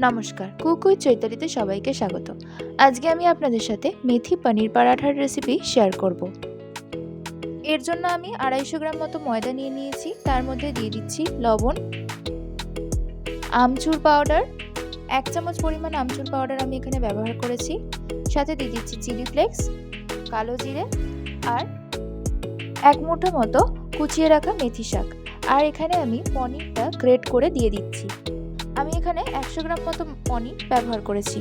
নমস্কার, cook with চৈতালিতে সবাইকে স্বাগত। আজকে আমি আপনাদের সাথে মেথি পনির পরাঠার রেসিপি শেয়ার করব। এর জন্য আমি 250 গ্রাম মতো ময়দা নিয়ে নিয়েছি। তার মধ্যে দিয়ে দিচ্ছি লবণ, আমচুর পাউডার, 1 চামচ পরিমাণ আমচুর পাউডার আমি এখানে ব্যবহার করেছি। সাথে দিয়ে দিচ্ছি চিলি ফ্লেক্স, কালো জিরে আর 1 মুঠো মতো কুচিয়ে রাখা মেথি শাক। আর এখানে আমি পনিরটা গ্রেট করে দিয়ে দিচ্ছি। আমি এখানে 100 গ্রাম মতো পনির ব্যবহার করেছি।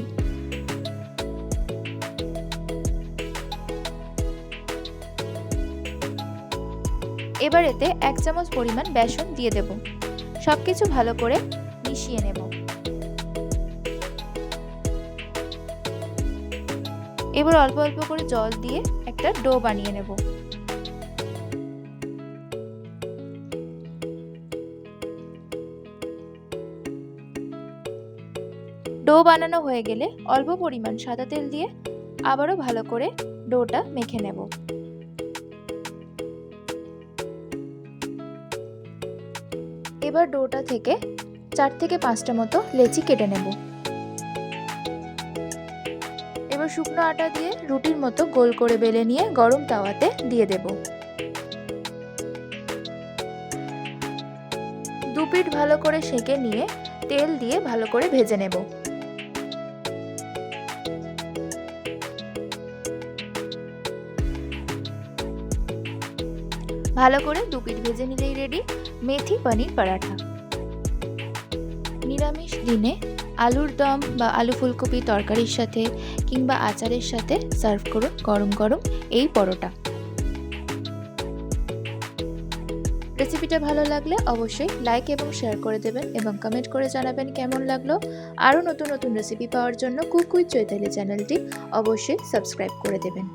এবার এতে 1 চামচ পরিমাণ বেসন দিয়ে দেব। সবকিছু ভালো করে মিশিয়ে নেব। এবার অল্প অল্প করে জল দিয়ে একটা ডো বানিয়ে নেব। ডো বানানো হয়ে গেলে অল্প পরিমাণ সাদা তেল দিয়ে আবারও ভালো করে ডোটা মেখে নেব। এবার ডোটা থেকে 4 থেকে 5টা মতো লেচি কেটে নেব। এবার শুকনো আটা দিয়ে রুটির মতো গোল করে বেলে নিয়ে গরম তাওয়াতে দিয়ে দেব। 2 পিঠ ভালো করে সেঁকে নিয়ে তেল দিয়ে ভালো করে ভেজে নেব। ভালো করে 2 পিঠ ভেজে নিলেই রেডি মেথি পনির পরাঠা। নিরামিষ দিনে আলুর দম বা আলু ফুলকপি তরকারির সাথে কিংবা আচারের সাথে সার্ভ করুন গরম গরম এই পরোটা। রেসিপিটা ভালো লাগলে অবশ্যই লাইক এবং শেয়ার করে দেবেন এবং কমেন্ট করে জানাবেন কেমন লাগলো। আরও নতুন নতুন রেসিপি পাওয়ার জন্য কুক উইথ চৈতালি চ্যানেলটি অবশ্যই সাবস্ক্রাইব করে দেবেন।